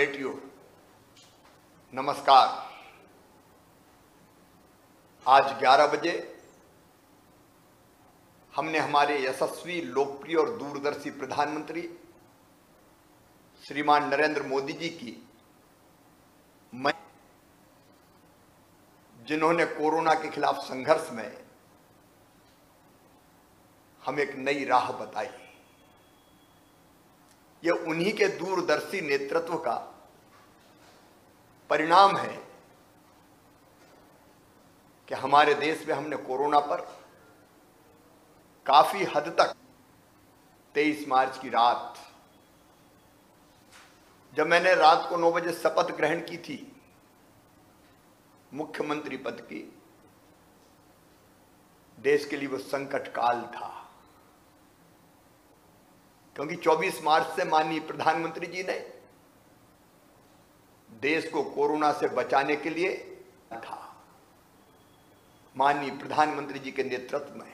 बेटियों, नमस्कार। आज 11 बजे हमने हमारे यशस्वी, लोकप्रिय और दूरदर्शी प्रधानमंत्री श्रीमान नरेंद्र मोदी जी की जिन्होंने कोरोना के खिलाफ संघर्ष में हमें एक नई राह बताई। यह उन्हीं के दूरदर्शी नेतृत्व का परिणाम है कि हमारे देश में हमने कोरोना पर काफी हद तक 23 मार्च की रात, जब मैंने रात को 9 बजे शपथ ग्रहण की थी मुख्यमंत्री पद की, देश के लिए वो संकट काल था, क्योंकि 24 मार्च से माननीय प्रधानमंत्री जी ने देश को कोरोना से बचाने के लिए था। माननीय प्रधानमंत्री जी के नेतृत्व में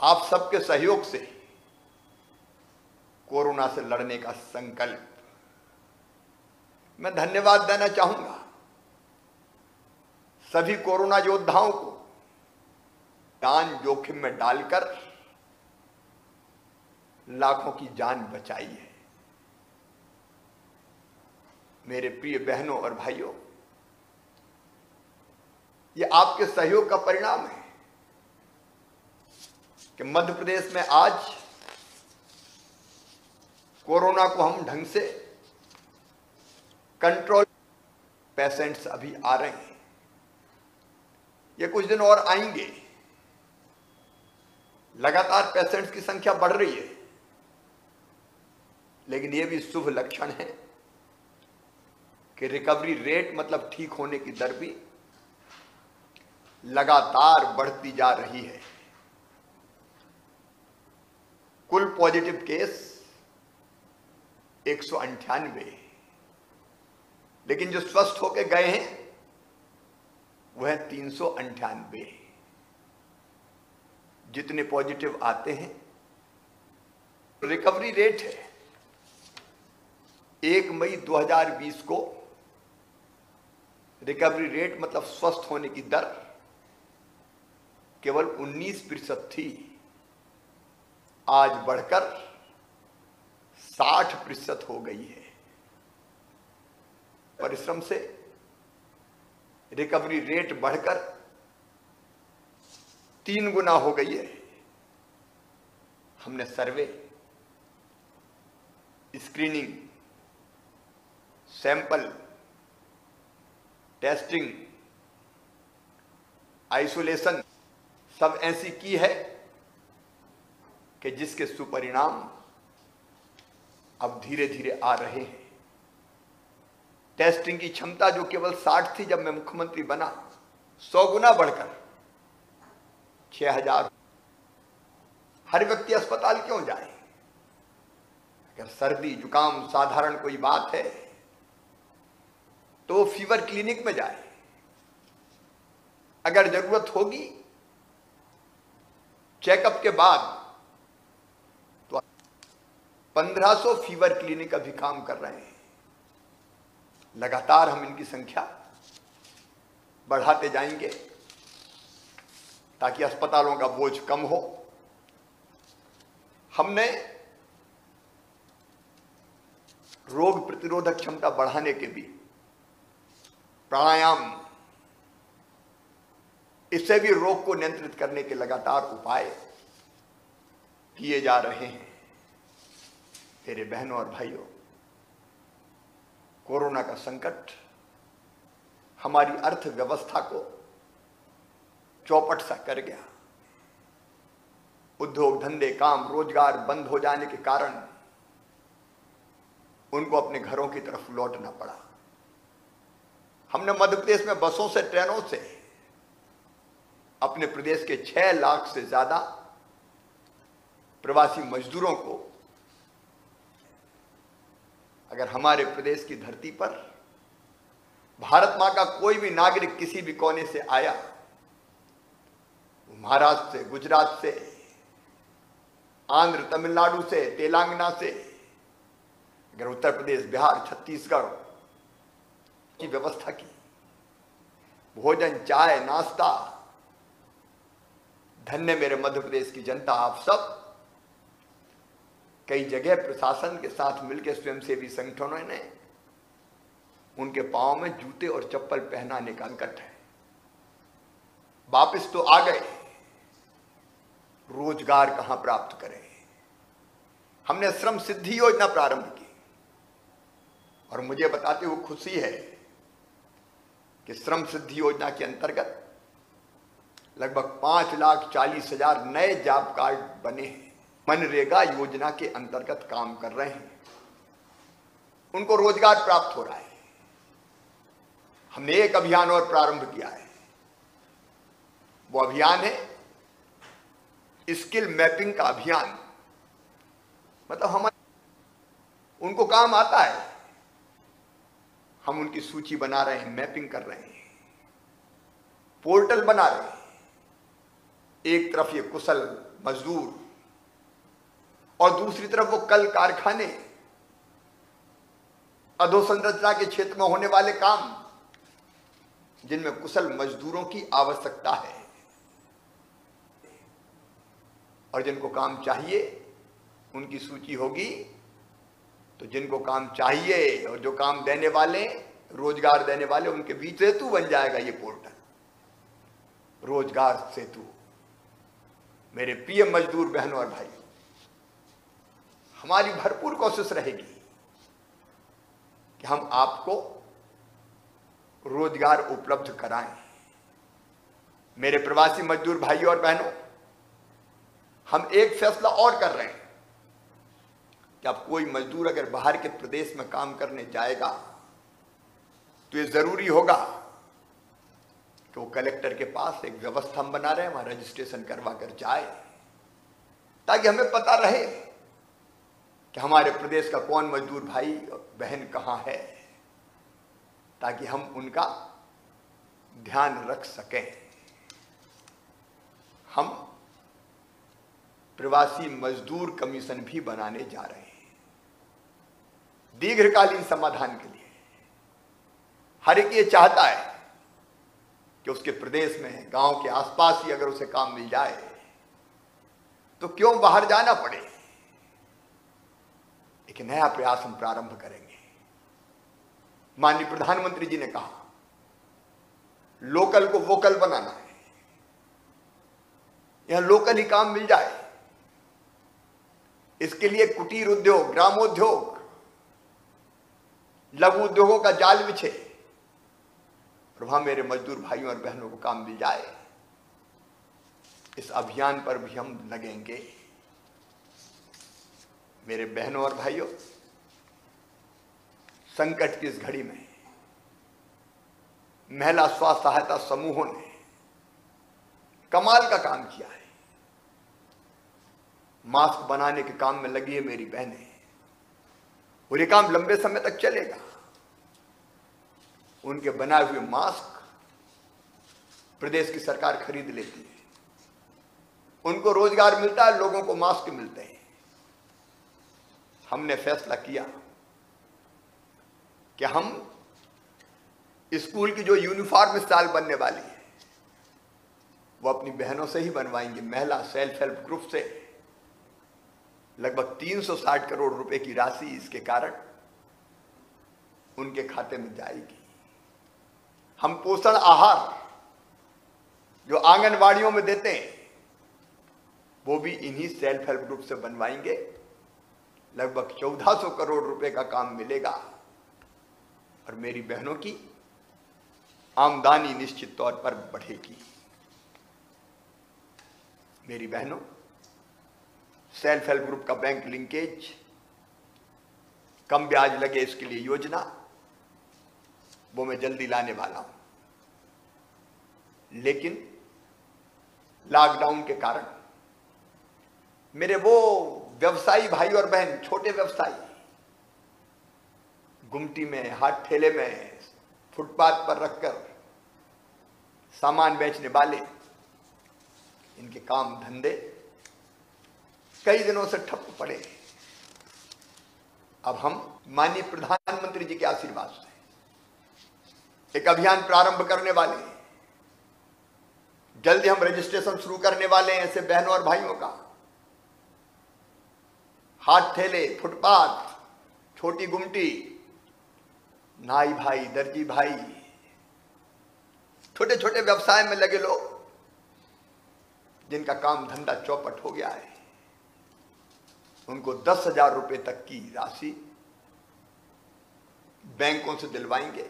आप सबके सहयोग से कोरोना से लड़ने का संकल्प, मैं धन्यवाद देना चाहूंगा सभी कोरोना योद्धाओं को। जान जोखिम में डालकर लाखों की जान बचाई है। मेरे प्रिय बहनों और भाइयों, यह आपके सहयोग का परिणाम है कि मध्य प्रदेश में आज कोरोना को हम ढंग से कंट्रोल, पेशेंट्स अभी आ रहे हैं, ये कुछ दिन और आएंगे। लगातार पेशेंट्स की संख्या बढ़ रही है, लेकिन यह भी शुभ लक्षण है कि रिकवरी रेट, मतलब ठीक होने की दर भी लगातार बढ़ती जा रही है। कुल पॉजिटिव केस 198, लेकिन जो स्वस्थ होकर गए हैं वह 398। जितने पॉजिटिव आते हैं, रिकवरी रेट है 1 मई 2020 को रिकवरी रेट, मतलब स्वस्थ होने की दर केवल 19% थी। आज बढ़कर 60% हो गई है। परिश्रम से रिकवरी रेट बढ़कर 3 गुना हो गई है। हमने सर्वे, स्क्रीनिंग, सैंपल, टेस्टिंग, आइसोलेशन सब ऐसी की है कि जिसके सुपरिणाम अब धीरे धीरे आ रहे हैं। टेस्टिंग की क्षमता जो केवल 60 थी जब मैं मुख्यमंत्री बना, 100 गुना बढ़कर 6000। हर व्यक्ति अस्पताल क्यों जाए? अगर सर्दी जुकाम साधारण कोई बात है तो फीवर क्लिनिक में जाए। अगर जरूरत होगी चेकअप के बाद तो 1500 फीवर क्लिनिक अभी काम कर रहे हैं। लगातार हम इनकी संख्या बढ़ाते जाएंगे ताकि अस्पतालों का बोझ कम हो। हमने रोग प्रतिरोधक क्षमता बढ़ाने के भी प्राणायाम, इससे भी रोग को नियंत्रित करने के लगातार उपाय किए जा रहे हैं। मेरे बहनों और भाइयों, कोरोना का संकट हमारी अर्थव्यवस्था को चौपट सा कर गया। उद्योग धंधे, काम, रोजगार बंद हो जाने के कारण उनको अपने घरों की तरफ लौटना पड़ा। हमने मध्य प्रदेश में बसों से, ट्रेनों से अपने प्रदेश के 6 लाख से ज्यादा प्रवासी मजदूरों को, अगर हमारे प्रदेश की धरती पर भारत मां का कोई भी नागरिक किसी भी कोने से आया, महाराष्ट्र से, गुजरात से, आंध्र, तमिलनाडु से, तेलंगाना से, अगर उत्तर प्रदेश, बिहार, छत्तीसगढ़ की व्यवस्था की, भोजन, चाय, नाश्ता, धन्य मेरे मध्य प्रदेश की जनता, आप सब। कई जगह प्रशासन के साथ मिलकर स्वयंसेवी संगठनों ने उनके पांव में जूते और चप्पल पहनाने का संकट है। वापिस तो आ गए, रोजगार कहां प्राप्त करें? हमने श्रम सिद्धि योजना प्रारंभ की और मुझे बताते हुए खुशी है कि श्रम सिद्धि योजना के अंतर्गत लगभग 5,40,000 नए जॉब कार्ड बने हैं। मनरेगा योजना के अंतर्गत काम कर रहे हैं, उनको रोजगार प्राप्त हो रहा है। हमने एक अभियान और प्रारंभ किया है, वो अभियान है स्किल मैपिंग का अभियान। मतलब हम उनको काम आता है, हम उनकी सूची बना रहे हैं, मैपिंग कर रहे हैं, पोर्टल बना रहे हैं। एक तरफ ये कुशल मजदूर और दूसरी तरफ वो कल कारखाने, अधोसंरचना के क्षेत्र में होने वाले काम जिनमें कुशल मजदूरों की आवश्यकता है और जिनको काम चाहिए उनकी सूची होगी। तो जिनको काम चाहिए और जो काम देने वाले, रोजगार देने वाले, उनके बीच सेतु बन जाएगा ये पोर्टल, रोजगार सेतु। मेरे प्रिय मजदूर बहनों और भाई, हमारी भरपूर कोशिश रहेगी कि हम आपको रोजगार उपलब्ध कराएं। मेरे प्रवासी मजदूर भाइयों और बहनों, हम एक फैसला और कर रहे हैं कि अब कोई मजदूर अगर बाहर के प्रदेश में काम करने जाएगा तो ये जरूरी होगा कि वो कलेक्टर के पास एक व्यवस्था हम बना रहे हैं, वहां रजिस्ट्रेशन करवा कर जाए, ताकि हमें पता रहे कि हमारे प्रदेश का कौन मजदूर भाई बहन कहां है, ताकि हम उनका ध्यान रख सकें। हम प्रवासी मजदूर कमीशन भी बनाने जा रहे हैं दीर्घकालीन समाधान के लिए। हर एक ये चाहता है कि उसके प्रदेश में, गांव के आसपास ही अगर उसे काम मिल जाए तो क्यों बाहर जाना पड़े। एक नया प्रयास हम प्रारंभ करेंगे। माननीय प्रधानमंत्री जी ने कहा, लोकल को वोकल बनाना है, यहां लोकल ही काम मिल जाए। इसके लिए कुटीर उद्योग, ग्रामोद्योग, लघु उद्योगों का जाल बिछे और वहां मेरे मजदूर भाइयों और बहनों को काम मिल जाए। इस अभियान पर भी हम लगेंगे। मेरे बहनों और भाइयों, संकट की इस घड़ी में महिला स्व सहायता समूहों ने कमाल का काम किया है। मास्क बनाने के काम में लगी है मेरी बहनें, और ये काम लंबे समय तक चलेगा। उनके बनाए हुए मास्क प्रदेश की सरकार खरीद लेती है, उनको रोजगार मिलता है, लोगों को मास्क मिलते हैं। हमने फैसला किया कि हम स्कूल की जो यूनिफॉर्म इस साल बनने वाली है वो अपनी बहनों से ही बनवाएंगे। महिला सेल्फ हेल्प ग्रुप से लगभग 360 करोड़ रुपए की राशि इसके कारण उनके खाते में जाएगी। हम पोषण आहार जो आंगनवाड़ियों में देते हैं वो भी इन्हीं सेल्फ हेल्प ग्रुप से बनवाएंगे। लगभग 1400 करोड़ रुपए का काम मिलेगा और मेरी बहनों की आमदनी निश्चित तौर पर बढ़ेगी। मेरी बहनों, सेल्फ हेल्प ग्रुप का बैंक लिंकेज, कम ब्याज लगे इसके लिए योजना, वो मैं जल्दी लाने वाला हूं। लेकिन लॉकडाउन के कारण मेरे वो व्यवसायी भाई और बहन, छोटे व्यवसायी, गुमटी में, हाथ ठेले में, फुटपाथ पर रखकर सामान बेचने वाले, इनके काम धंधे कई दिनों से ठप पड़े। अब हम माननीय प्रधानमंत्री जी के आशीर्वाद से एक अभियान प्रारंभ करने वाले हैं। जल्दी हम रजिस्ट्रेशन शुरू करने वाले हैं ऐसे बहनों और भाइयों का। हाथ ठेले, फुटपाथ, छोटी गुमटी, नाई भाई, दर्जी भाई, छोटे छोटे व्यवसाय में लगे लोग जिनका काम धंधा चौपट हो गया है, उनको 10,000 रुपए तक की राशि बैंकों से दिलवाएंगे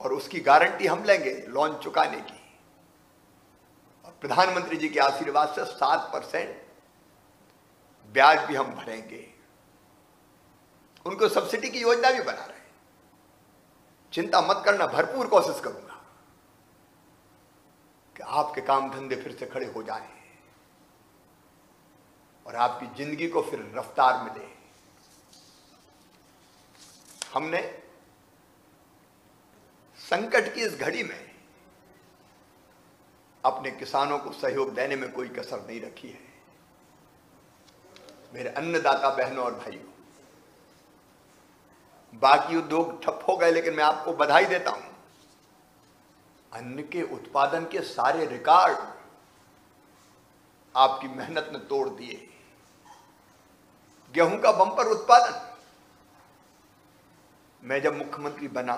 और उसकी गारंटी हम लेंगे लोन चुकाने की। और प्रधानमंत्री जी के आशीर्वाद से 7% ब्याज भी हम भरेंगे। उनको सब्सिडी की योजना भी बना रहे हैं। चिंता मत करना, भरपूर कोशिश करूंगा कि आपके काम धंधे फिर से खड़े हो जाएं और आपकी जिंदगी को फिर रफ्तार मिले। हमने संकट की इस घड़ी में अपने किसानों को सहयोग देने में कोई कसर नहीं रखी है। मेरे अन्नदाता बहनों और भाइयों, बाकी उद्योग ठप हो गए, लेकिन मैं आपको बधाई देता हूं, अन्न के उत्पादन के सारे रिकॉर्ड आपकी मेहनत ने तोड़ दिए। गेहूं का बंपर उत्पादन, मैं जब मुख्यमंत्री बना,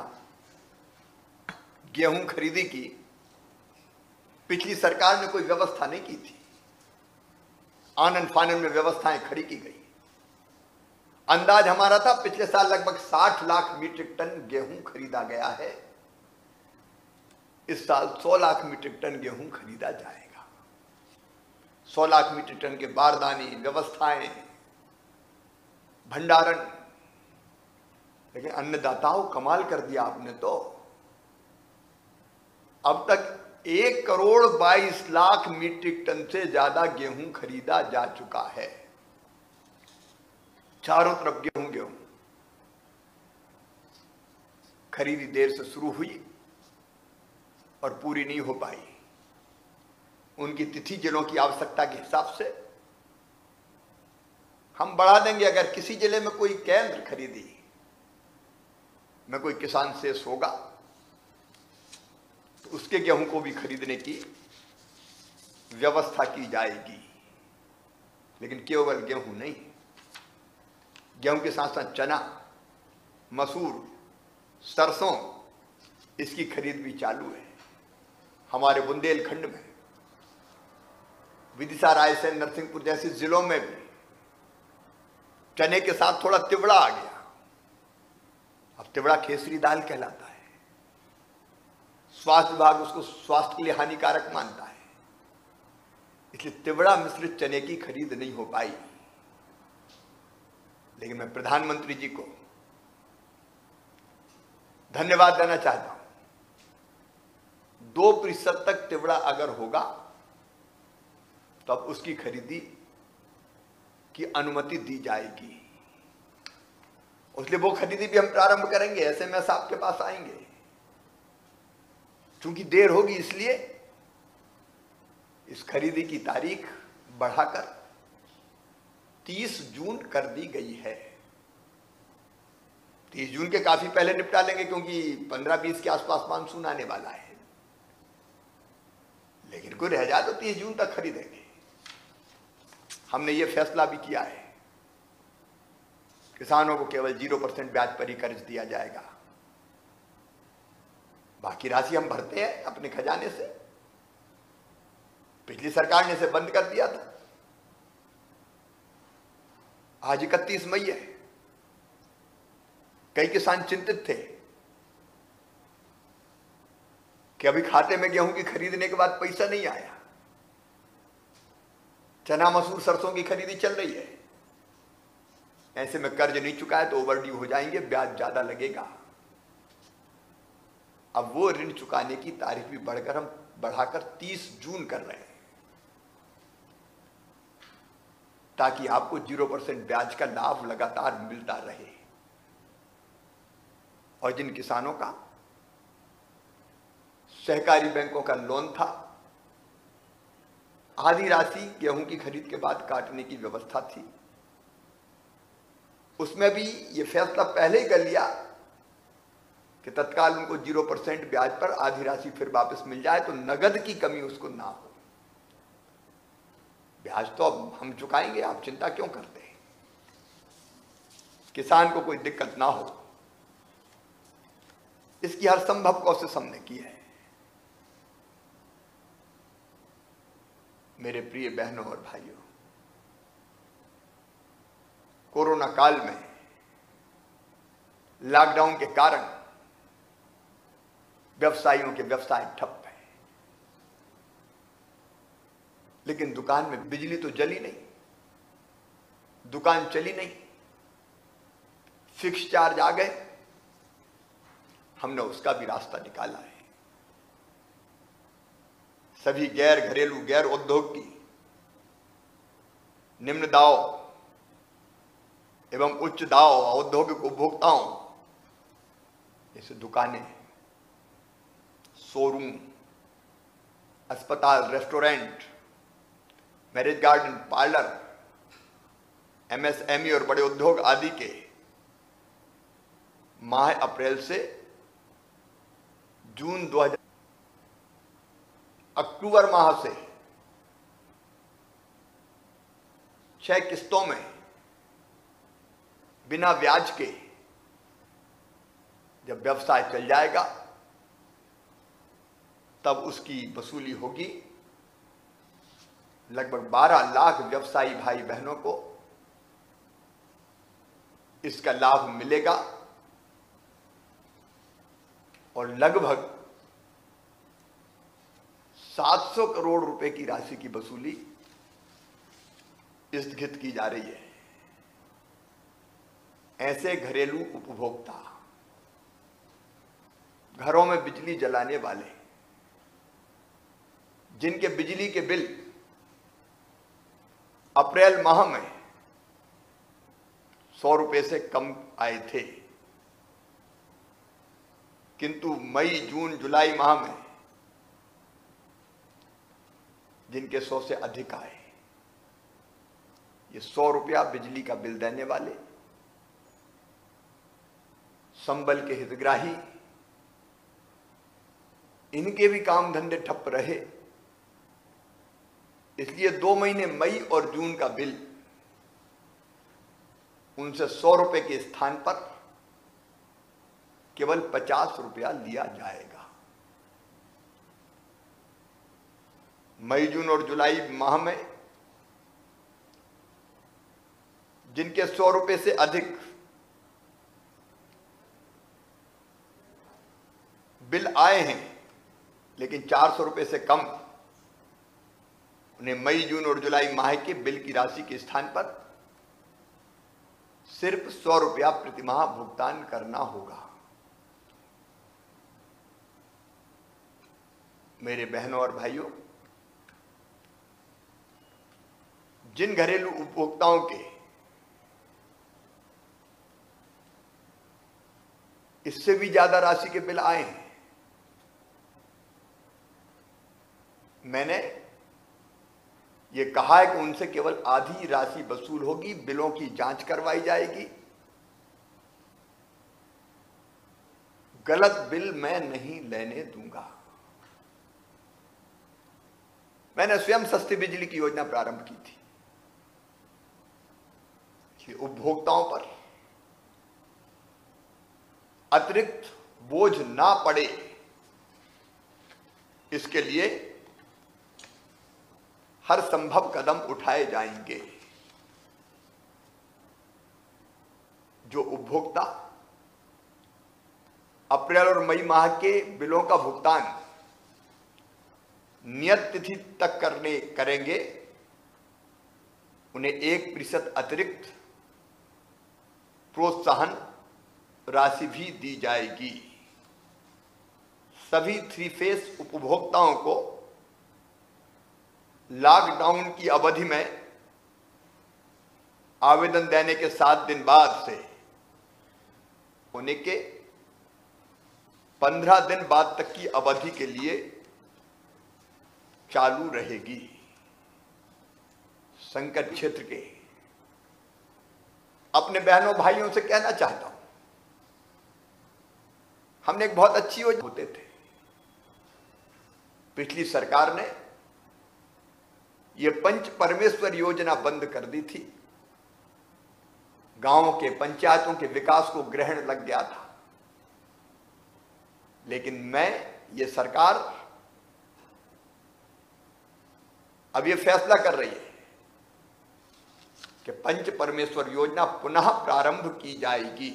गेहूं खरीदी की पिछली सरकार ने कोई व्यवस्था नहीं की थी। आनन फानन में व्यवस्थाएं खड़ी की गई। अंदाज हमारा था पिछले साल लगभग 60 लाख मीट्रिक टन गेहूं खरीदा गया है। इस साल 100 लाख मीट्रिक टन गेहूं खरीदा जाएगा। 100 लाख मीट्रिक टन के बारदानी, व्यवस्थाएं, भंडारण। लेकिन अन्नदाताओं, कमाल कर दिया आपने तो। अब तक 1,22,00,000 मीट्रिक टन से ज्यादा गेहूं खरीदा जा चुका है। चारों तरफ गेहूं गेहूं। खरीदी देर से शुरू हुई और पूरी नहीं हो पाई। उनकी तिथि जिलों की आवश्यकता के हिसाब से हम बढ़ा देंगे। अगर किसी जिले में कोई केंद्र खरीदी में कोई किसान शेष होगा तो उसके गेहूं को भी खरीदने की व्यवस्था की जाएगी। लेकिन केवल गेहूं नहीं, गेहूं के साथ साथ चना, मसूर, सरसों, इसकी खरीद भी चालू है। हमारे बुंदेलखंड में विदिशा, रायसेन, नरसिंहपुर जैसे जिलों में भी चने के साथ थोड़ा तिवड़ा आ गया। अब तिवड़ा केसरी दाल कहलाता है। स्वास्थ्य विभाग उसको स्वास्थ्य के लिए हानिकारक मानता है, इसलिए तिवड़ा मिश्रित चने की खरीद नहीं हो पाई। लेकिन मैं प्रधानमंत्री जी को धन्यवाद देना चाहता हूं। 2% तक तिवड़ा अगर होगा तो अब उसकी खरीदी की अनुमति दी जाएगी। इसलिए वो खरीदी भी हम प्रारंभ करेंगे। एसएमएस आपके पास आएंगे। चूंकि देर होगी इसलिए इस खरीदी की तारीख बढ़ाकर 30 जून कर दी गई है। 30 जून के काफी पहले निपटा लेंगे, क्योंकि 15-20 के आसपास मानसून आने वाला है। लेकिन कोई रह जाए तो 30 जून तक खरीदेंगे। हमने ये फैसला भी किया है, किसानों को केवल 0% ब्याज पर ही कर्ज दिया जाएगा। बाकी राशि हम भरते हैं अपने खजाने से। पिछली सरकार ने इसे बंद कर दिया था। आज 31 मई है। कई किसान चिंतित थे कि अभी खाते में गेहूं की खरीदने के बाद पैसा नहीं आया। चना, मसूर, सरसों की खरीदी चल रही है। ऐसे में कर्ज नहीं चुका है तो ओवरड्यू हो जाएंगे, ब्याज ज्यादा लगेगा। अब वो ऋण चुकाने की तारीख भी बढ़ाकर 30 जून कर रहे हैं, ताकि आपको 0% ब्याज का लाभ लगातार मिलता रहे। और जिन किसानों का सहकारी बैंकों का लोन था, आधी राशि गेहूं की खरीद के बाद काटने की व्यवस्था थी, उसमें भी ये फैसला पहले ही कर लिया कि तत्काल उनको 0% ब्याज पर आधी राशि फिर वापस मिल जाए, तो नगद की कमी उसको ना हो। ब्याज तो अब हम चुकाएंगे, आप चिंता क्यों करते हैं, किसान को कोई दिक्कत ना हो, इसकी हर संभव कोशिश हमने की है। मेरे प्रिय बहनों और भाइयों, कोरोना काल में लॉकडाउन के कारण व्यवसायियों के व्यवसाय ठप है, लेकिन दुकान में बिजली तो जली नहीं, दुकान चली नहीं, फिक्स चार्ज आ गए, हमने उसका भी रास्ता निकाला है। सभी गैर घरेलू गैर औद्योगिक निम्न दाव एवं उच्च दाव औद्योगिक उपभोक्ताओं, जैसे दुकानें, शोरूम, अस्पताल, restaurant, marriage garden, parlour, MSME और बड़े उद्योग आदि के माह अप्रैल से जून 2000 अक्टूबर माह से 6 किस्तों में बिना ब्याज के जब व्यवसाय चल जाएगा तब उसकी वसूली होगी। लगभग 12 लाख व्यवसायी भाई बहनों को इसका लाभ मिलेगा और लगभग 700 करोड़ रुपए की राशि की वसूली स्थगित की जा रही है। ऐसे घरेलू उपभोक्ता, घरों में बिजली जलाने वाले, जिनके बिजली के बिल अप्रैल माह में 100 रुपए से कम आए थे, किंतु मई, जून, जुलाई माह में जिनके 100 से अधिक आए, ये 100 रुपया बिजली का बिल देने वाले, संबल के हितग्राही, इनके भी काम धंधे ठप रहे, इसलिए 2 महीने मई और जून का बिल उनसे 100 रुपए के स्थान पर केवल 50 रुपया लिया जाएगा। मई, जून और जुलाई माह में जिनके 100 रुपए से अधिक बिल आए हैं, लेकिन 400 रुपए से कम, उन्हें मई, जून और जुलाई माह के बिल की राशि के स्थान पर सिर्फ 100 रुपया प्रतिमाह भुगतान करना होगा। मेरे बहनों और भाइयों, जिन घरेलू उपभोक्ताओं के इससे भी ज्यादा राशि के बिल आए हैं, मैंने ये कहा है कि उनसे केवल आधी राशि वसूल होगी, बिलों की जांच करवाई जाएगी। गलत बिल मैं नहीं लेने दूंगा। मैंने स्वयं सस्ती बिजली की योजना प्रारंभ की थी कि उपभोक्ताओं पर अतिरिक्त बोझ ना पड़े, इसके लिए हर संभव कदम उठाए जाएंगे। जो उपभोक्ता अप्रैल और मई माह के बिलों का भुगतान नियत तिथि तक करेंगे, उन्हें 1% अतिरिक्त प्रोत्साहन राशि भी दी जाएगी। सभी 3 फेस उपभोक्ताओं को लॉकडाउन की अवधि में आवेदन देने के 7 दिन बाद से उन्हें के 15 दिन बाद तक की अवधि के लिए चालू रहेगी। संकट क्षेत्र के अपने बहनों भाइयों से कहना चाहता हूं, हमने एक बहुत अच्छी योजना होते थे। पिछली सरकार ने यह पंच परमेश्वर योजना बंद कर दी थी। गांवों के पंचायतों के विकास को ग्रहण लग गया था। लेकिन ये सरकार अब यह फैसला कर रही है कि पंच परमेश्वर योजना पुनः प्रारंभ की जाएगी।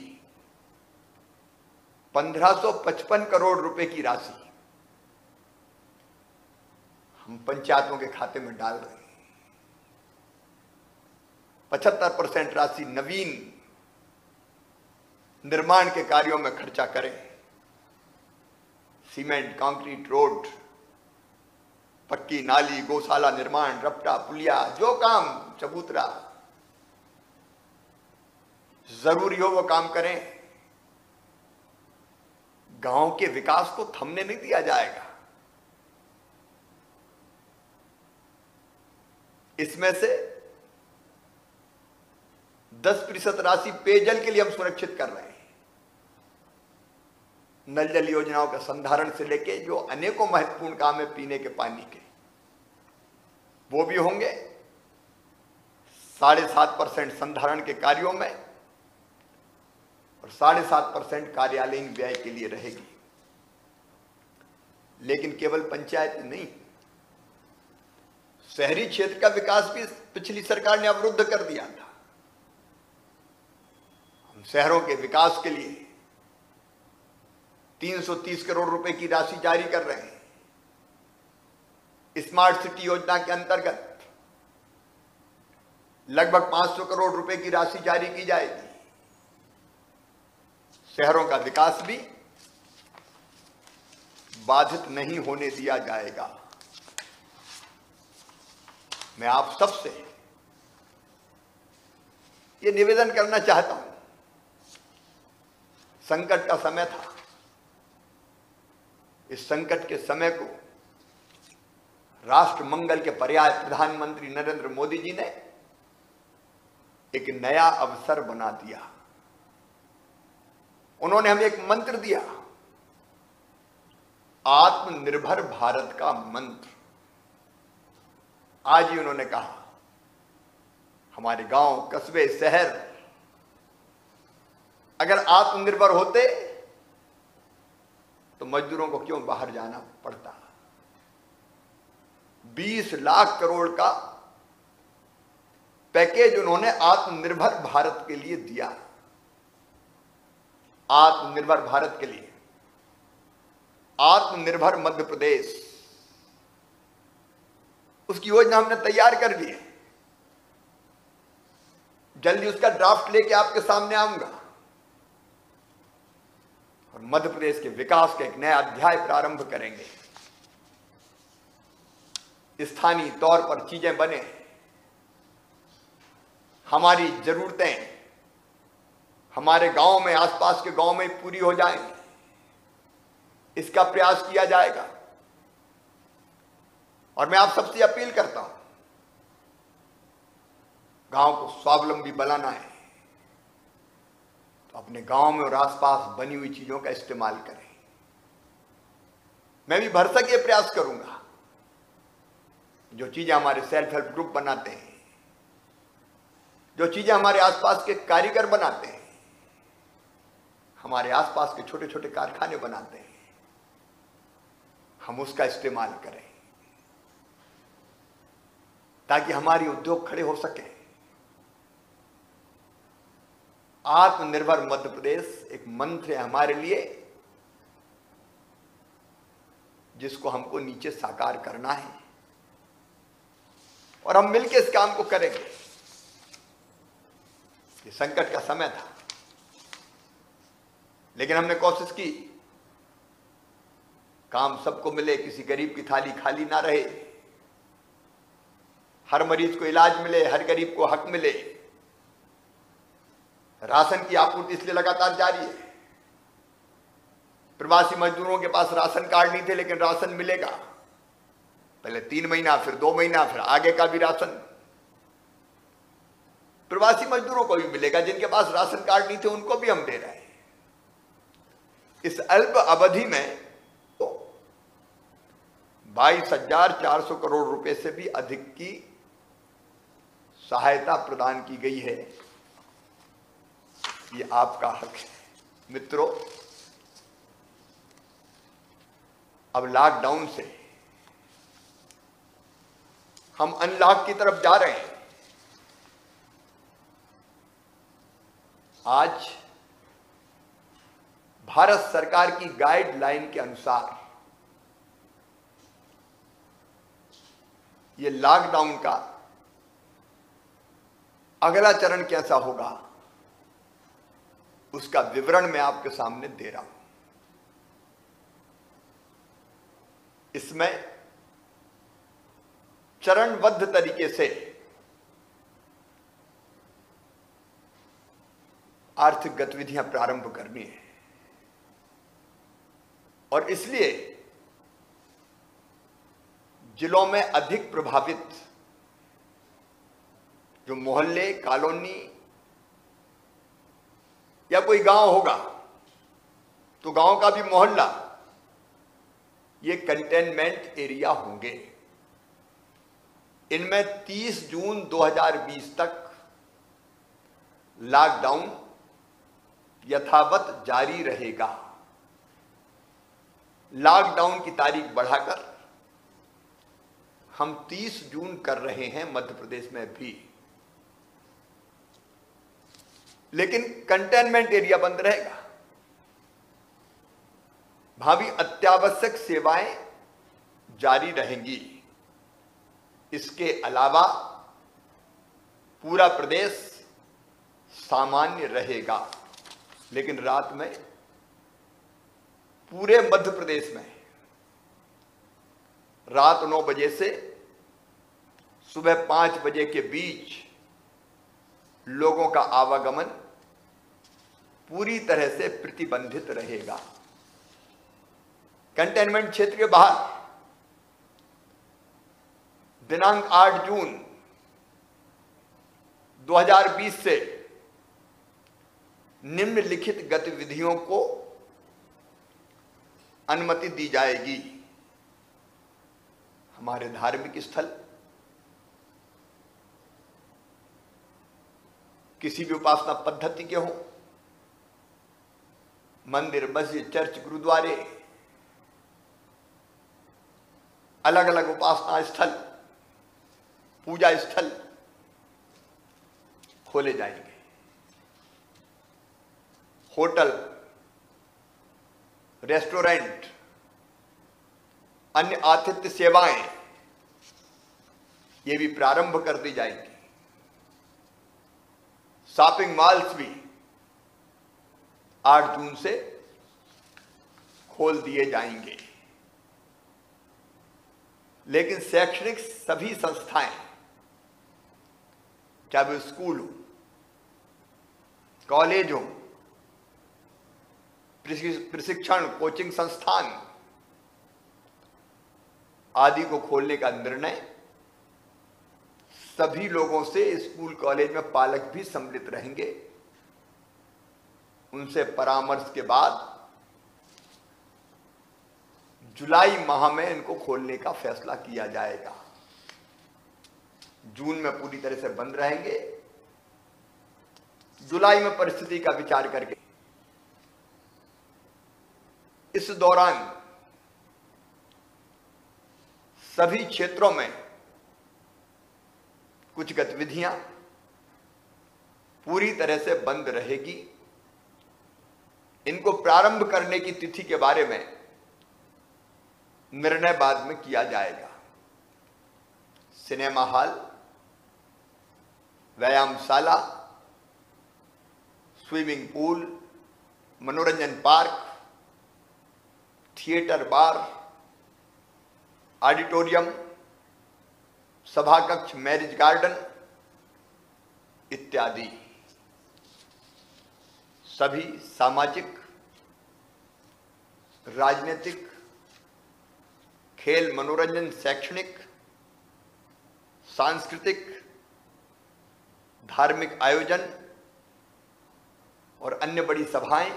1555 करोड़ रुपए की राशि हम पंचायतों के खाते में डाल रहे हैं। 75% राशि नवीन निर्माण के कार्यों में खर्चा करें। सीमेंट, कंक्रीट, रोड, पक्की नाली, गौशाला निर्माण, रपटा, पुलिया, जो काम, चबूतरा जरूरी हो वो काम करें। गांव के विकास को थमने नहीं दिया जाएगा। इसमें से 10% राशि पेयजल के लिए हम सुरक्षित कर रहे हैं। नल जल योजनाओं का संधारण से लेके जो अनेकों महत्वपूर्ण काम है पीने के पानी के, वो भी होंगे। 7.5% संधारण के कार्यों में और 7.5% कार्यालयीन व्यय के लिए रहेगी। लेकिन केवल पंचायत नहीं, शहरी क्षेत्र का विकास भी पिछली सरकार ने अवरुद्ध कर दिया था। हम शहरों के विकास के लिए 330 करोड़ रुपए की राशि जारी कर रहे हैं। स्मार्ट सिटी योजना के अंतर्गत लगभग 500 करोड़ रुपए की राशि जारी की जाएगी। शहरों का विकास भी बाधित नहीं होने दिया जाएगा। मैं आप सबसे ये निवेदन करना चाहता हूं, संकट का समय था। इस संकट के समय को राष्ट्र मंगल के पर्याय प्रधानमंत्री नरेंद्र मोदी जी ने एक नया अवसर बना दिया। उन्होंने हमें एक मंत्र दिया, आत्मनिर्भर भारत का मंत्र। आज ही उन्होंने कहा, हमारे गांव, कस्बे, शहर अगर आत्मनिर्भर होते तो मजदूरों को क्यों बाहर जाना पड़ता। 20 लाख करोड़ का पैकेज उन्होंने आत्मनिर्भर भारत के लिए दिया। आत्मनिर्भर भारत के लिए आत्मनिर्भर मध्य प्रदेश, उसकी योजना हमने तैयार कर दी है। जल्दी उसका ड्राफ्ट लेके आपके सामने आऊंगा और मध्य प्रदेश के विकास का एक नया अध्याय प्रारंभ करेंगे। स्थानीय तौर पर चीजें बने, हमारी जरूरतें हमारे गांव में, आसपास के गांव में पूरी हो जाएंगी, इसका प्रयास किया जाएगा। और मैं आप सबसे अपील करता हूं, गांव को स्वावलंबी बनाना है तो अपने गांव में और आसपास बनी हुई चीजों का इस्तेमाल करें। मैं भी भरसक ये प्रयास करूंगा, जो चीजें हमारे सेल्फ हेल्प ग्रुप बनाते हैं, जो चीजें हमारे आसपास के कारीगर बनाते हैं, हमारे आसपास के छोटे छोटे कारखाने बनाते हैं, हम उसका इस्तेमाल करें ताकि हमारी उद्योग खड़े हो सके। आत्मनिर्भर मध्य प्रदेश एक मंत्र है हमारे लिए, जिसको हमको नीचे साकार करना है और हम मिलकर इस काम को करेंगे। ये संकट का समय था, लेकिन हमने कोशिश की काम सबको मिले, किसी गरीब की थाली खाली ना रहे, हर मरीज को इलाज मिले, हर गरीब को हक मिले। राशन की आपूर्ति इसलिए लगातार जारी है। प्रवासी मजदूरों के पास राशन कार्ड नहीं थे, लेकिन राशन मिलेगा। पहले 3 महीना, फिर 2 महीना, फिर आगे का भी राशन। प्रवासी मजदूरों को भी मिलेगा, जिनके पास राशन कार्ड नहीं थे उनको भी हम दे रहे हैं। इस अल्प अवधि में तो 22,400 करोड़ रुपए से भी अधिक की सहायता प्रदान की गई है। ये आपका हक है मित्रों। अब लॉकडाउन से हम अनलॉक की तरफ जा रहे हैं। आज भारत सरकार की गाइडलाइन के अनुसार ये लॉकडाउन का अगला चरण कैसा होगा उसका विवरण मैं आपके सामने दे रहा हूं। इसमें चरणबद्ध तरीके से आर्थिक गतिविधियां प्रारंभ करनी है और इसलिए जिलों में अधिक प्रभावित जो मोहल्ले, कॉलोनी या कोई गांव होगा तो गांव का भी मोहल्ला ये कंटेनमेंट एरिया होंगे। इनमें 30 जून 2020 तक लॉकडाउन यथावत जारी रहेगा। लॉकडाउन की तारीख बढ़ाकर हम 30 जून कर रहे हैं मध्य प्रदेश में भी, लेकिन कंटेनमेंट एरिया बंद रहेगा। भावी अत्यावश्यक सेवाएं जारी रहेंगी। इसके अलावा पूरा प्रदेश सामान्य रहेगा, लेकिन रात में पूरे मध्य प्रदेश में रात 9 बजे से सुबह 5 बजे के बीच लोगों का आवागमन पूरी तरह से प्रतिबंधित रहेगा। कंटेनमेंट क्षेत्र के बाहर दिनांक 8 जून 2020 से निम्नलिखित गतिविधियों को अनुमति दी जाएगी। हमारे धार्मिक स्थल, किसी भी उपासना पद्धति के हों, मंदिर, मस्जिद, चर्च, गुरुद्वारे, अलग अलग उपासना स्थल, पूजा स्थल खोले जाएंगे। होटल, रेस्टोरेंट, अन्य आतिथ्य सेवाएं ये भी प्रारंभ कर दी जाएंगी। शॉपिंग मॉल्स भी 8 जून से खोल दिए जाएंगे। लेकिन शैक्षणिक सभी संस्थाएं, चाहे वो स्कूल हो, कॉलेज हो, प्रशिक्षण कोचिंग संस्थान आदि को खोलने का निर्णय सभी लोगों से, स्कूल कॉलेज में पालक भी सम्मिलित रहेंगे। उनसे परामर्श के बाद जुलाई माह में इनको खोलने का फैसला किया जाएगा। जून में पूरी तरह से बंद रहेंगे। जुलाई में परिस्थिति का विचार करके इस दौरान सभी क्षेत्रों में कुछ गतिविधियां पूरी तरह से बंद रहेगी। इनको प्रारंभ करने की तिथि के बारे में निर्णय बाद में किया जाएगा। सिनेमा हॉल, व्यायामशाला, स्विमिंग पूल, मनोरंजन पार्क, थिएटर, बार, ऑडिटोरियम, सभा कक्ष, मैरिज गार्डन इत्यादि सभी सामाजिक, राजनीतिक, खेल, मनोरंजन, शैक्षणिक, सांस्कृतिक, धार्मिक आयोजन और अन्य बड़ी सभाएं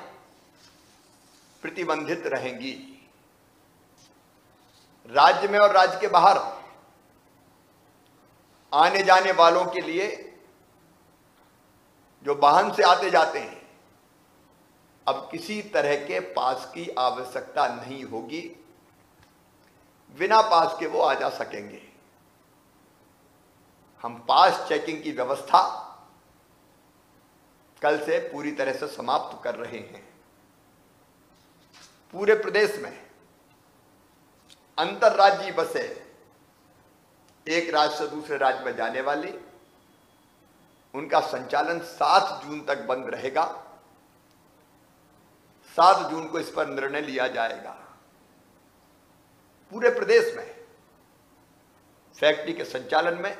प्रतिबंधित रहेंगी। राज्य में और राज्य के बाहर आने जाने वालों के लिए जो वाहन से आते जाते हैं, अब किसी तरह के पास की आवश्यकता नहीं होगी। बिना पास के वो आ जा सकेंगे। हम पास चेकिंग की व्यवस्था कल से पूरी तरह से समाप्त कर रहे हैं। पूरे प्रदेश में अंतर्राज्यीय बसें एक राज्य से दूसरे राज्य में जाने वाली, उनका संचालन 7 जून तक बंद रहेगा। 7 जून को इस पर निर्णय लिया जाएगा। पूरे प्रदेश में फैक्ट्री के संचालन में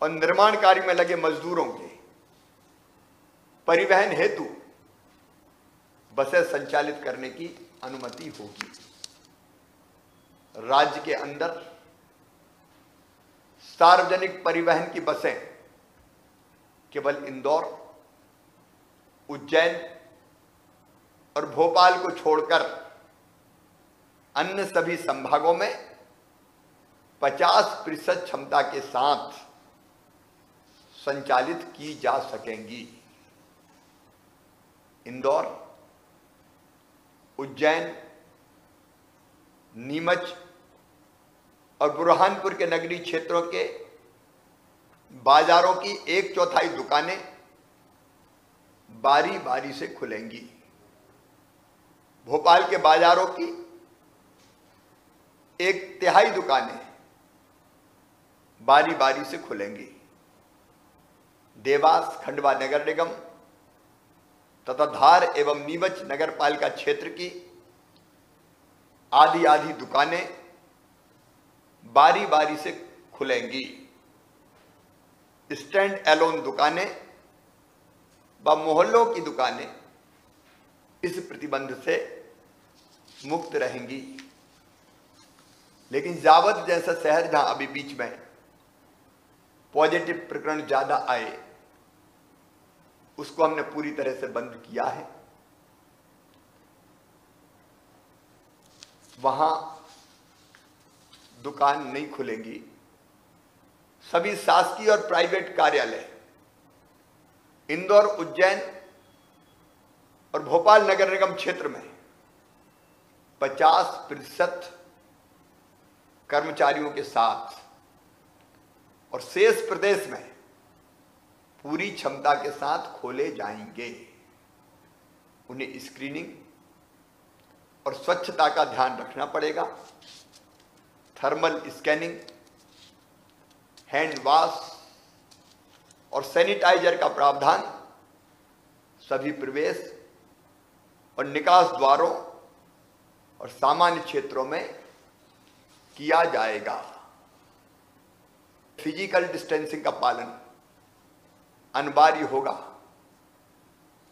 और निर्माण कार्य में लगे मजदूरों के परिवहन हेतु बसें संचालित करने की अनुमति होगी। राज्य के अंदर सार्वजनिक परिवहन की बसें केवल इंदौर, उज्जैन और भोपाल को छोड़कर अन्य सभी संभागों में 50% क्षमता के साथ संचालित की जा सकेंगी। इंदौर, उज्जैन, नीमच और बुरहानपुर के नगरीय क्षेत्रों के बाजारों की 1/4 दुकानें बारी बारी से खुलेंगी। भोपाल के बाजारों की 1/3 दुकानें बारी बारी से खुलेंगी। देवास, खंडवा नगर निगम तथा धार एवं नीमच नगर पालिका क्षेत्र की आधी दुकानें बारी बारी से खुलेंगी। स्टैंड एलोन दुकानें व मोहल्लों की दुकानें इस प्रतिबंध से मुक्त रहेंगी। लेकिन जावद जैसा शहर जहां अभी बीच में पॉजिटिव प्रकरण ज्यादा आए, उसको हमने पूरी तरह से बंद किया है। वहां दुकान नहीं खुलेंगी। सभी शासकीय और प्राइवेट कार्यालय इंदौर, उज्जैन और भोपाल नगर निगम क्षेत्र में 50% कर्मचारियों के साथ और शेष प्रदेश में पूरी क्षमता के साथ खोले जाएंगे। उन्हें स्क्रीनिंग और स्वच्छता का ध्यान रखना पड़ेगा। थर्मल स्कैनिंग, हैंड वॉश और सैनिटाइजर का प्रावधान सभी प्रवेश और निकास द्वारों और सामान्य क्षेत्रों में किया जाएगा। फिजिकल डिस्टेंसिंग का पालन अनिवार्य होगा।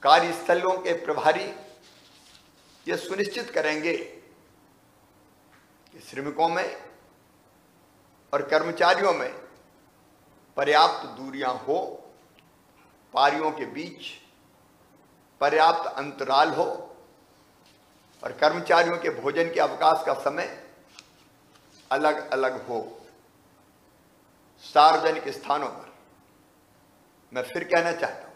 कार्यस्थलों के प्रभारी ये सुनिश्चित करेंगे कि श्रमिकों में और कर्मचारियों में पर्याप्त दूरियां हो, पारियों के बीच पर्याप्त अंतराल हो और कर्मचारियों के भोजन के अवकाश का समय अलग अलग हो। सार्वजनिक स्थानों पर मैं फिर कहना चाहता हूं,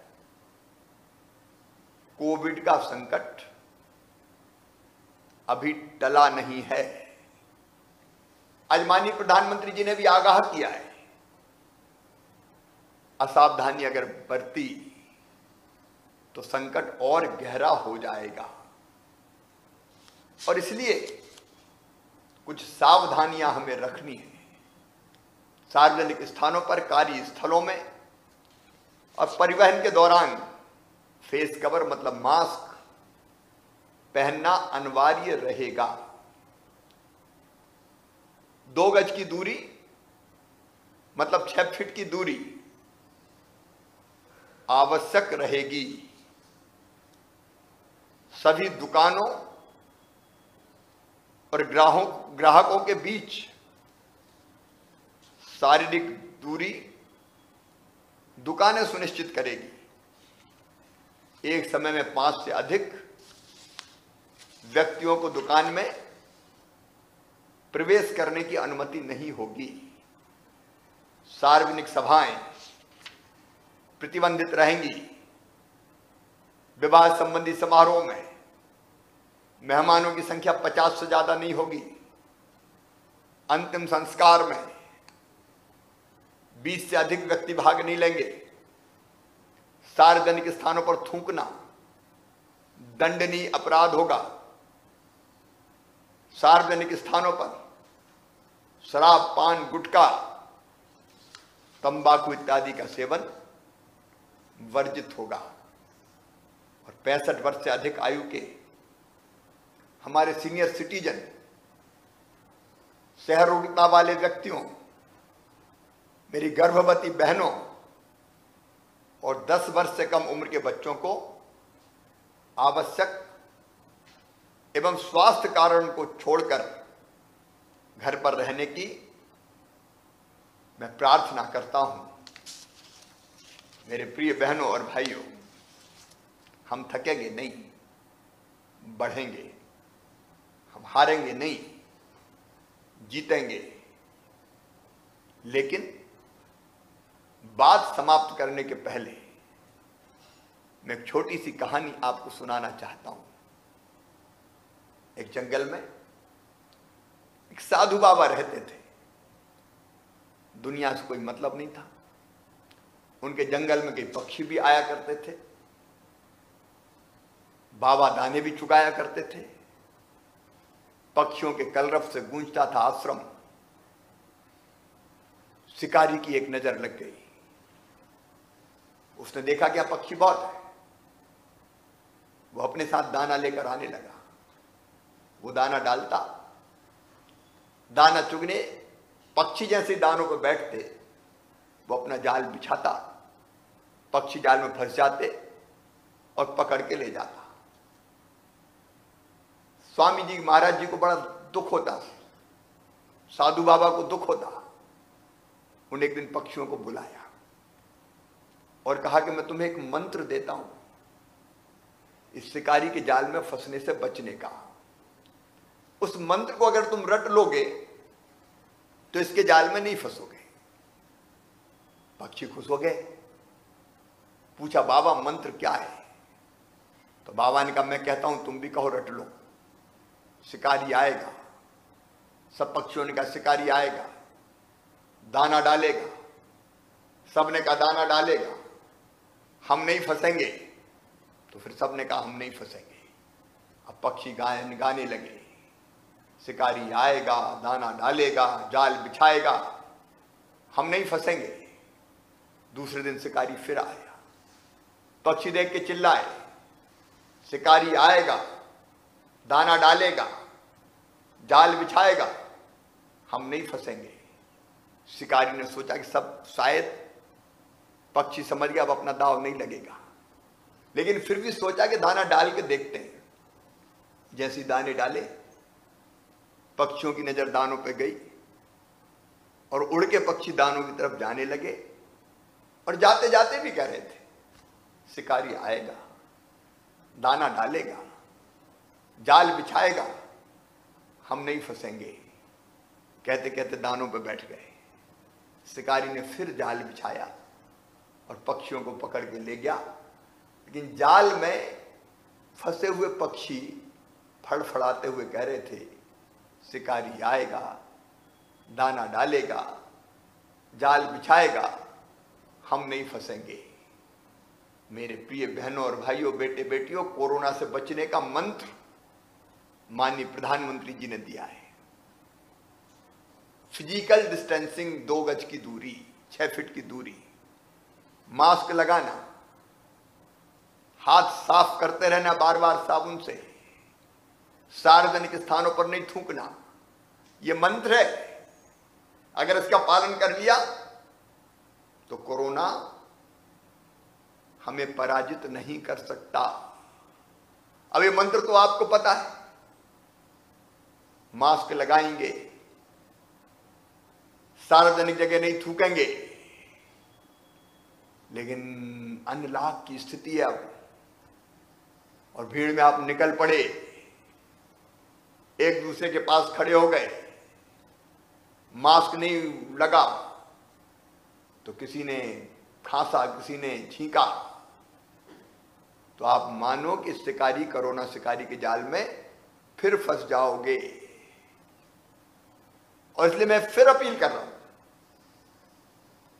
कोविड का संकट अभी टला नहीं है। आज माननीय प्रधानमंत्री जी ने भी आगाह किया है, असावधानी अगर बरती तो संकट और गहरा हो जाएगा और इसलिए कुछ सावधानियां हमें रखनी है। सार्वजनिक स्थानों पर, कार्यस्थलों में और परिवहन के दौरान फेस कवर मतलब मास्क पहनना अनिवार्य रहेगा। 2 गज की दूरी मतलब 6 फीट की दूरी आवश्यक रहेगी। सभी दुकानों और ग्राहकों के बीच शारीरिक दूरी दुकानें सुनिश्चित करेगी। एक समय में 5 से अधिक व्यक्तियों को दुकान में प्रवेश करने की अनुमति नहीं होगी। सार्वजनिक सभाएं प्रतिबंधित रहेंगी। विवाह संबंधी समारोह में मेहमानों की संख्या 50 से ज्यादा नहीं होगी। अंतिम संस्कार में 20 से अधिक व्यक्ति भाग नहीं लेंगे। सार्वजनिक स्थानों पर थूकना दंडनीय अपराध होगा। सार्वजनिक स्थानों पर शराब, पान, गुटखा, तंबाकू इत्यादि का सेवन वर्जित होगा। और 65 वर्ष से अधिक आयु के हमारे सीनियर सिटीजन, सहरोगता वाले व्यक्तियों, मेरी गर्भवती बहनों और 10 वर्ष से कम उम्र के बच्चों को आवश्यक एवं स्वास्थ्य कारण को छोड़कर घर पर रहने की मैं प्रार्थना करता हूं। मेरे प्रिय बहनों और भाइयों, हम थकेंगे नहीं, बढ़ेंगे। हम हारेंगे नहीं, जीतेंगे। लेकिन बात समाप्त करने के पहले मैं एक छोटी सी कहानी आपको सुनाना चाहता हूं। एक जंगल में एक साधु बाबा रहते थे। दुनिया से कोई मतलब नहीं था। उनके जंगल में कई पक्षी भी आया करते थे। बाबा दाने भी चुकाया करते थे। पक्षियों के कलरव से गूंजता था आश्रम। शिकारी की एक नजर लग गई। उसने देखा क्या पक्षी बहुत है। वो अपने साथ दाना लेकर आने लगा। वो दाना डालता, दाना चुगने पक्षी जैसे दानों पर बैठते, वो अपना जाल बिछाता, पक्षी जाल में फंस जाते और पकड़ के ले जाता। स्वामी जी महाराज जी को बड़ा दुख होता, साधु बाबा को दुख होता। उन्हें एक दिन पक्षियों को बुलाया और कहा कि मैं तुम्हें एक मंत्र देता हूं इस शिकारी के जाल में फंसने से बचने का। उस मंत्र को अगर तुम रट लोगे तो इसके जाल में नहीं फंसोगे। पक्षी खुश हो गए। पूछा, बाबा मंत्र क्या है? तो बाबा ने कहा, मैं कहता हूं तुम भी कहो, रट लो। शिकारी आएगा। सब पक्षियों ने कहा शिकारी आएगा, दाना डालेगा। सबने कहा दाना डालेगा, हम नहीं फंसेंगे। तो फिर सबने कहा हम नहीं फंसेंगे। अब पक्षी गाने लगे, शिकारी आएगा, दाना डालेगा, जाल बिछाएगा, हम नहीं फंसेंगे। दूसरे दिन शिकारी फिर आया। पक्षी देख के चिल्लाए, शिकारी आएगा, दाना डालेगा, जाल बिछाएगा, हम नहीं फंसेंगे। शिकारी ने सोचा कि सब शायद पक्षी समझ गया, अब अपना दाव नहीं लगेगा। लेकिन फिर भी सोचा कि दाना डाल के देखते हैं। जैसे दाने डाले, पक्षियों की नजर दानों पे गई और उड़ के पक्षी दानों की तरफ जाने लगे और जाते जाते भी कह रहे थे शिकारी आएगा, दाना डालेगा, जाल बिछाएगा, हम नहीं फंसेंगे। कहते कहते दानों पे बैठ गए। शिकारी ने फिर जाल बिछाया और पक्षियों को पकड़ के ले गया। लेकिन जाल में फंसे हुए पक्षी फड़फड़ाते हुए कह रहे थे शिकारी आएगा, दाना डालेगा, जाल बिछाएगा, हम नहीं फंसेंगे। मेरे प्रिय बहनों और भाइयों, बेटे बेटियों, कोरोना से बचने का मंत्र माननीय प्रधानमंत्री जी ने दिया है। फिजिकल डिस्टेंसिंग, 2 गज की दूरी, 6 फीट की दूरी, मास्क लगाना, हाथ साफ करते रहना बार बार साबुन से, सार्वजनिक स्थानों पर नहीं थूकना, यह मंत्र है। अगर इसका पालन कर लिया तो कोरोना हमें पराजित नहीं कर सकता। अब ये मंत्र तो आपको पता है। मास्क लगाएंगे, सार्वजनिक जगह नहीं थूकेंगे, लेकिन अनलॉक की स्थिति है अब, और भीड़ में आप निकल पड़े, एक दूसरे के पास खड़े हो गए, मास्क नहीं लगा तो किसी ने खांसा, किसी ने छींका, तो आप मानो कि शिकारी, कोरोना शिकारी के जाल में फिर फंस जाओगे। और इसलिए मैं फिर अपील कर रहा हूं,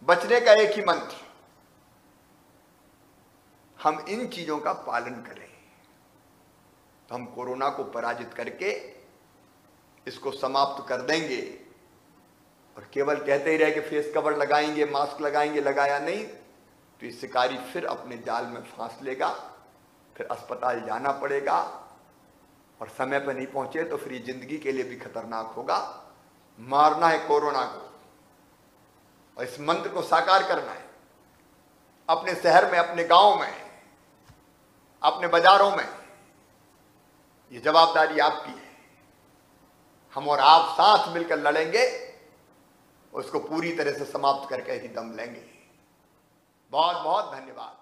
बचने का एक ही मंत्र, हम इन चीजों का पालन करें तो हम कोरोना को पराजित करके इसको समाप्त कर देंगे। और केवल कहते ही रहे कि फेस कवर लगाएंगे, मास्क लगाएंगे, लगाया नहीं तो ये शिकारी फिर अपने जाल में फांस लेगा, फिर अस्पताल जाना पड़ेगा, और समय पर नहीं पहुंचे तो फिर ये जिंदगी के लिए भी खतरनाक होगा। मारना है कोरोना को, और इस मंत्र को साकार करना है अपने शहर में, अपने गांव में, अपने बाजारों में। ये जवाबदारी आपकी है। हम और आप साथ मिलकर लड़ेंगे, उसको पूरी तरह से समाप्त करके ही दम लेंगे। बहुत बहुत धन्यवाद।